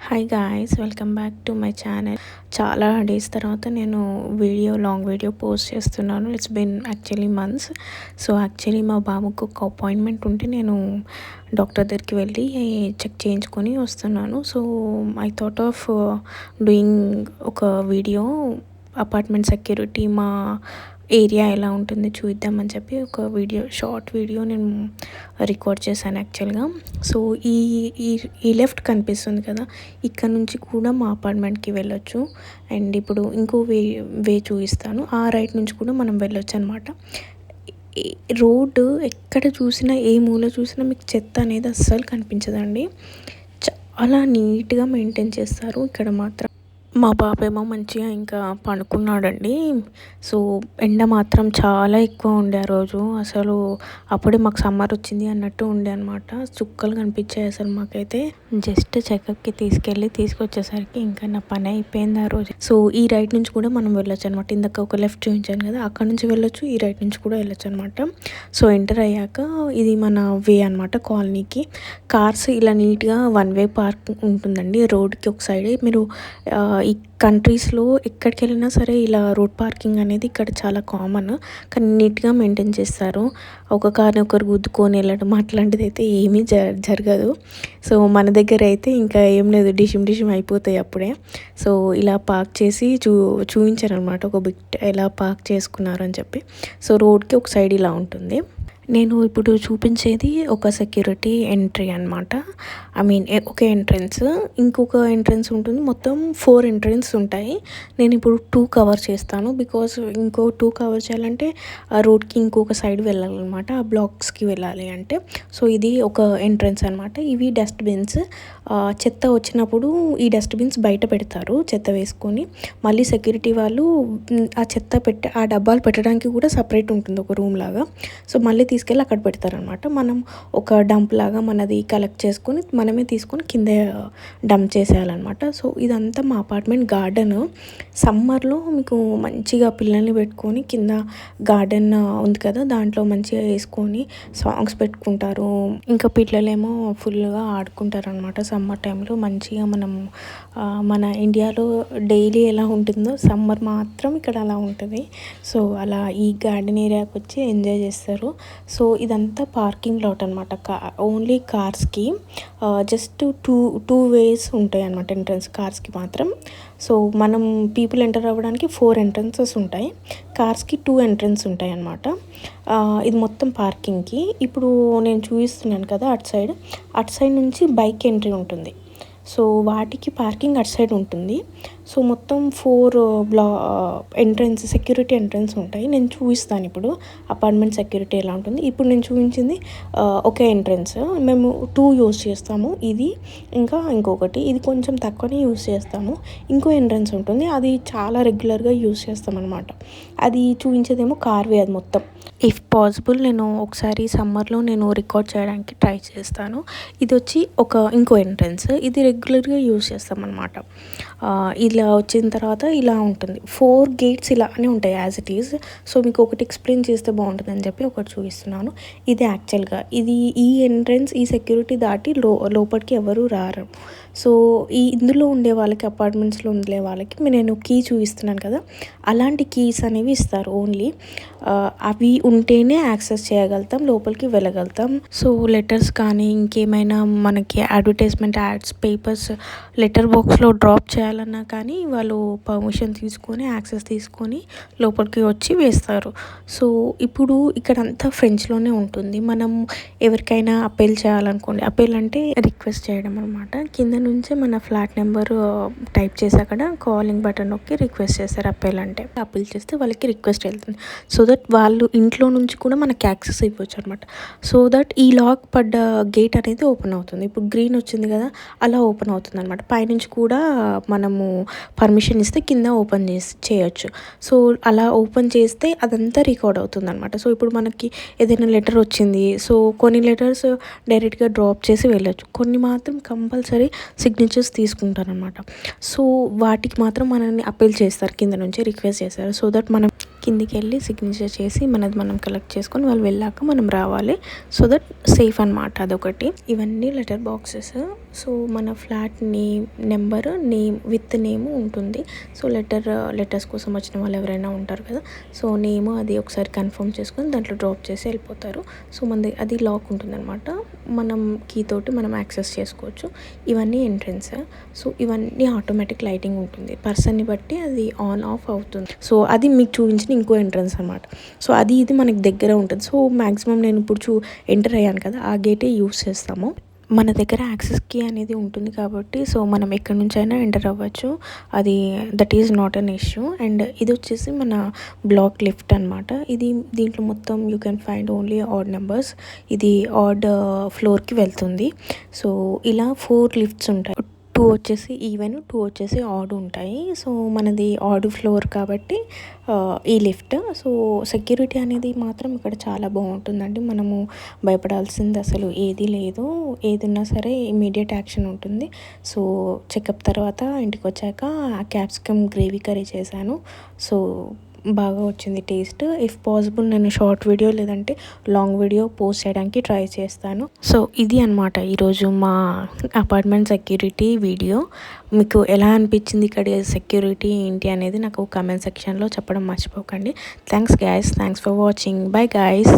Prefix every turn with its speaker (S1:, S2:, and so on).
S1: Hi guys, welcome back to my channel. చాలా days తర్వాత నేను లాంగ్ వీడియో పోస్ట్ చేస్తున్నాను. It's been actually months. So actually మా బాబుకు ఒక అపాయింట్మెంట్ ఉంటే నేను డాక్టర్ దగ్గరికి వెళ్ళి చెక్ చేయించుకొని వస్తున్నాను. So I thought of doing ఒక వీడియో అపార్ట్మెంట్ సెక్యూరిటీ మా ఏరియా ఎలా ఉంటుంది చూద్దామని చెప్పి ఒక షార్ట్ వీడియో నేను రికార్డ్ చేశాను యాక్చువల్గా. సో ఈ ఈ లెఫ్ట్ కనిపిస్తుంది కదా, ఇక్కడ నుంచి కూడా మా అపార్ట్మెంట్కి వెళ్ళొచ్చు. అండ్ ఇప్పుడు ఇంకో వే చూపిస్తాను, ఆ రైట్ నుంచి కూడా మనం వెళ్ళొచ్చు అనమాట. రోడ్డు ఎక్కడ చూసినా, ఏ మూల చూసినా మీకు చెత్త అనేది అస్సలు కనిపించదండి. చాలా నీట్గా మెయింటైన్ చేస్తారు ఇక్కడ మాత్రం. మా బాబేమో మంచిగా ఇంకా పడుకున్నాడండి. సో ఎండ మాత్రం చాలా ఎక్కువ ఉండే ఆ రోజు. అసలు అప్పుడే మాకు సమ్మర్ వచ్చింది అన్నట్టు ఉండే అనమాట. చుక్కలు కనిపించాయి అసలు మాకైతే. జస్ట్ చెకప్కి తీసుకొచ్చేసరికి ఇంకా నా పని అయిపోయింది ఆ రోజు. సో ఈ రైట్ నుంచి కూడా మనం వెళ్ళొచ్చు అనమాట. ఇందాక ఒక లెఫ్ట్ చూపించాను కదా, అక్కడ నుంచి వెళ్ళొచ్చు, ఈ రైట్ నుంచి కూడా వెళ్ళొచ్చు అనమాట. సో ఎంటర్ అయ్యాక ఇది మన వే అనమాట కాలనీకి. కార్స్ ఇలా నీట్గా వన్ వే పార్క్ ఉంటుందండి రోడ్కి ఒక సైడే. మీరు ఈ కంట్రీస్లో ఎక్కడికి వెళ్ళినా సరే ఇలా రోడ్ పార్కింగ్ అనేది ఇక్కడ చాలా కామన్, కానీ నీట్గా మెయింటైన్ చేస్తారు. ఒక కార్ని ఒకరు గుద్దుకొని వెళ్ళడం అట్లాంటిది అయితే ఏమీ జరగదు. సో మన దగ్గర అయితే ఇంకా ఏం లేదు, డిషిమ్ అయిపోతాయి అప్పుడే. సో ఇలా పార్క్ చేసి చూపించారు అనమాట ఒక బిట్ ఎలా పార్క్ చేసుకున్నారు అని చెప్పి. సో రోడ్కి ఒక సైడ్ ఇలా ఉంటుంది. నేను ఇప్పుడు చూపించేది ఒక సెక్యూరిటీ ఎంట్రీ అనమాట. ఒక ఎంట్రన్స్, ఇంకొక ఎంట్రన్స్ ఉంటుంది. మొత్తం 4 ఎంట్రన్స్ ఉంటాయి. నేను ఇప్పుడు 2 కవర్ చేస్తాను, బికాస్ ఇంకో 2 కవర్ చేయాలంటే ఆ రోడ్కి ఇంకొక సైడ్ వెళ్ళాలన్నమాట, ఆ బ్లాక్స్కి వెళ్ళాలి అంటే. సో ఇది ఒక ఎంట్రన్స్ అనమాట. ఇవి డస్ట్బిన్స్. చెత్త వచ్చినప్పుడు ఈ డస్ట్బిన్స్ బయట పెడతారు చెత్త వేసుకొని. మళ్ళీ సెక్యూరిటీ వాళ్ళు ఆ డబ్బాలు పెట్టడానికి కూడా సపరేట్ ఉంటుంది ఒక రూమ్ లాగా. సో మళ్ళీ తీసుకెళ్ళి అక్కడ పెడతారనమాట. మనం ఒక డంప్ లాగా మనది కలెక్ట్ చేసుకొని మనమే తీసుకొని కింద డంప్ చేసేయాలన్నమాట. సో ఇదంతా మా అపార్ట్మెంట్ గార్డెన్. సమ్మర్లో మీకు మంచిగా పిల్లల్ని పెట్టుకొని కింద గార్డెన్ ఉంది కదా, దాంట్లో మంచిగా వేసుకొని సాంగ్స్ పెట్టుకుంటారు. ఇంకా పిల్లలేమో ఫుల్గా ఆడుకుంటారు అనమాట సమ్మర్ టైంలో. మంచిగా మన ఇండియాలో డైలీ ఎలా ఉంటుందో సమ్మర్ మాత్రం ఇక్కడ అలా ఉంటుంది. సో అలా ఈ గార్డెన్ ఏరియాకి వచ్చి ఎంజాయ్ చేస్తారు. సో ఇదంతా పార్కింగ్ లాట్ అనమాట, ఓన్లీ కార్స్కి. జస్ట్ టూ వేస్ ఉంటాయి అనమాట ఎంట్రన్స్ కార్స్కి మాత్రం. సో మనం పీపుల్ ఎంటర్ అవ్వడానికి 4 ఎంట్రన్సెస్ ఉంటాయి, కార్స్కి 2 ఎంట్రన్స్ ఉంటాయి అన్నమాట. ఇది మొత్తం పార్కింగ్కి. ఇప్పుడు నేను చూపిస్తున్నాను కదా, అటు సైడ్ నుంచి బైక్ ఎంట్రీ ఉంటుంది. సో వాటికి పార్కింగ్ అటు సైడ్ ఉంటుంది. సో మొత్తం 4 సెక్యూరిటీ ఎంట్రన్స్ ఉంటాయి. నేను చూపిస్తాను ఇప్పుడు అపార్ట్మెంట్ సెక్యూరిటీ ఎలా ఉంటుంది. ఇప్పుడు నేను చూపించింది ఒక ఎంట్రన్స్. మేము 2 యూజ్ చేస్తాము, ఇది ఇంకా ఇంకొకటి. ఇది కొంచెం తక్కువనే యూజ్ చేస్తాము. ఇంకో ఎంట్రన్స్ ఉంటుంది, అది చాలా రెగ్యులర్గా యూజ్ చేస్తాం అనమాట. అది చూపించేదేమో కార్వే. అది మొత్తం ఇఫ్ పాసిబుల్ నేను ఒకసారి సమ్మర్లో నేను రికార్డ్ చేయడానికి ట్రై చేస్తాను. ఇది వచ్చి ఇంకో ఎంట్రన్స్, ఇది రెగ్యులర్గా యూజ్ చేస్తాం అనమాట. ఇలా వచ్చిన తర్వాత ఇలా ఉంటుంది. 4 గేట్స్ ఇలానే ఉంటాయి యాజ్ ఇట్ ఈజ్. సో మీకు ఒకటి ఎక్స్ప్లెయిన్ చేస్తే బాగుంటుందని చెప్పి ఒకటి చూపిస్తున్నాను. ఇది యాక్చువల్గా ఈ ఎంట్రన్స్, ఈ సెక్యూరిటీ దాటి లోపలికి ఎవరు రారు. సో ఇందులో ఉండే వాళ్ళకి, అపార్ట్మెంట్స్లో ఉండే వాళ్ళకి నేను కీ చూపిస్తున్నాను కదా, అలాంటి కీస్ అనేవి ఇస్తారు ఓన్లీ. అవి ఉంటేనే యాక్సెస్ చేయగలుగుతాం, లోపలికి వెళ్ళగలుగుతాం. సో లెటర్స్ కానీ ఇంకేమైనా మనకి అడ్వర్టైజ్మెంట్ యాడ్స్, పేపర్స్ లెటర్ బాక్స్లో డ్రాప్ చేయాలన్నా కానీ వాళ్ళు పర్మిషన్ తీసుకొని, యాక్సెస్ తీసుకొని లోపలికి వచ్చి వేస్తారు. సో ఇప్పుడు ఇక్కడంతా ఫ్రెంచ్లోనే ఉంటుంది. మనం ఎవరికైనా అప్పీల్ చేయాలనుకోండి, అప్పీల్ అంటే రిక్వెస్ట్ చేయడం అనమాట. కింద నుంచే మన ఫ్లాట్ నెంబర్ టైప్ చేసి అక్కడ కాలింగ్ బటన్ నొక్కి రిక్వెస్ట్ చేస్తారు. అప్పీల్ చేస్తే వాళ్ళకి రిక్వెస్ట్ వెళ్తుంది. సో దట్ వాళ్ళు ఇంట్లో నుంచి కూడా మనకి యాక్సెస్ ఇవ్వచ్చు అనమాట. సో దట్ ఈ లాక్ పడ్డ గేట్ అనేది ఓపెన్ అవుతుంది. ఇప్పుడు గ్రీన్ వచ్చింది కదా, అలా ఓపెన్ అవుతుంది అనమాట. పైనుంచి కూడా మనము పర్మిషన్ ఇస్తే కింద ఓపెన్ చేయొచ్చు. సో అలా ఓపెన్ చేస్తే అదంతా రికార్డ్ అవుతుంది అనమాట. సో ఇప్పుడు మనకి ఏదైనా లెటర్ వచ్చింది, సో కొన్ని లెటర్స్ డైరెక్ట్గా డ్రాప్ చేసి వెళ్ళొచ్చు, కొన్ని మాత్రం కంపల్సరీ సిగ్నేచర్స్ తీసుకుంటారనమాట. సో వాటికి మాత్రం మనల్ని అప్పీల్ చేస్తారు, కింద నుంచి రిక్వెస్ట్ చేస్తారు. సో దట్ మనం కిందికి వెళ్ళి సిగ్నేచర్ చేసి మనది మనం కలెక్ట్ చేసుకొని వాళ్ళు వెళ్ళాక మనం రావాలి. సో దట్ సేఫ్ అనమాట. అదొకటి. ఇవన్నీ లెటర్ బాక్సెస్. సో మన flat name number name with name ఉంటుంది. సో లెటర్స్ కోసం వచ్చిన వాళ్ళు ఎవరైనా ఉంటారు కదా, సో నేమ్ అది ఒకసారి కన్ఫర్మ్ చేసుకొని దాంట్లో డ్రాప్ చేసి వెళ్ళిపోతారు. సో మనది అది లాక్ ఉంటుందన్నమాట. మనం కీ తోటి మనం యాక్సెస్ చేసుకోవచ్చు. ఇవన్నీ ఎంట్రన్స్. సో ఇవన్నీ ఆటోమేటిక్ లైటింగ్ ఉంటుంది. పర్సన్ని బట్టి అది ఆన్ ఆఫ్ అవుతుంది. సో అది మీకు చూపించిన ఇంకో ఎంట్రన్స్ అనమాట. సో అది ఇది మనకి దగ్గర ఉంటుంది. సో మ్యాక్సిమం నేను ఇప్పుడు ఎంటర్ అయ్యాను కదా, ఆ గేటే యూస్ చేస్తాము. మన దగ్గర యాక్సెస్ కీ అనేది ఉంటుంది కాబట్టి సో మనం ఎక్కడి నుంచైనా ఎంటర్ అవ్వచ్చు. అది that is not an issue. And ఇది వచ్చేసి మన బ్లాక్ లిఫ్ట్ అనమాట. దీంట్లో మొత్తం you can find only odd numbers. ఇది ఆడ్ ఫ్లోర్కి వెళ్తుంది. సో ఇలా 4 లిఫ్ట్స్ ఉంటాయి. 2 వచ్చేసి ఈవెన్, 2 వచ్చేసి ఆడ్ ఉంటాయి. సో మనది ఆడ్ ఫ్లోర్ కాబట్టి ఈ లిఫ్ట్. సో సెక్యూరిటీ అనేది మాత్రం ఇక్కడ చాలా బాగుంటుందండి. మనము భయపడాల్సింది అసలు ఏది లేదు. ఏది ఉన్నా సరే ఇమీడియట్ యాక్షన్ ఉంటుంది. సో చెకప్ తర్వాత ఇంటికి వచ్చాక క్యాప్సికమ్ గ్రేవీ కర్రీ చేశాను. సో బాగా వచ్చింది టేస్ట్. ఇఫ్ పాసిబుల్ నేను షార్ట్ వీడియో లేదంటే లాంగ్ వీడియో పోస్ట్ చేయడానికి ట్రై చేస్తాను. సో ఇది అనమాట ఈరోజు మా అపార్ట్మెంట్ సెక్యూరిటీ వీడియో. మీకు ఎలా అనిపించింది ఇక్కడ సెక్యూరిటీ ఏంటి అనేది నాకు కామెంట్ సెక్షన్లో చెప్పడం మర్చిపోకండి. Thanks guys, thanks for watching. Bye guys.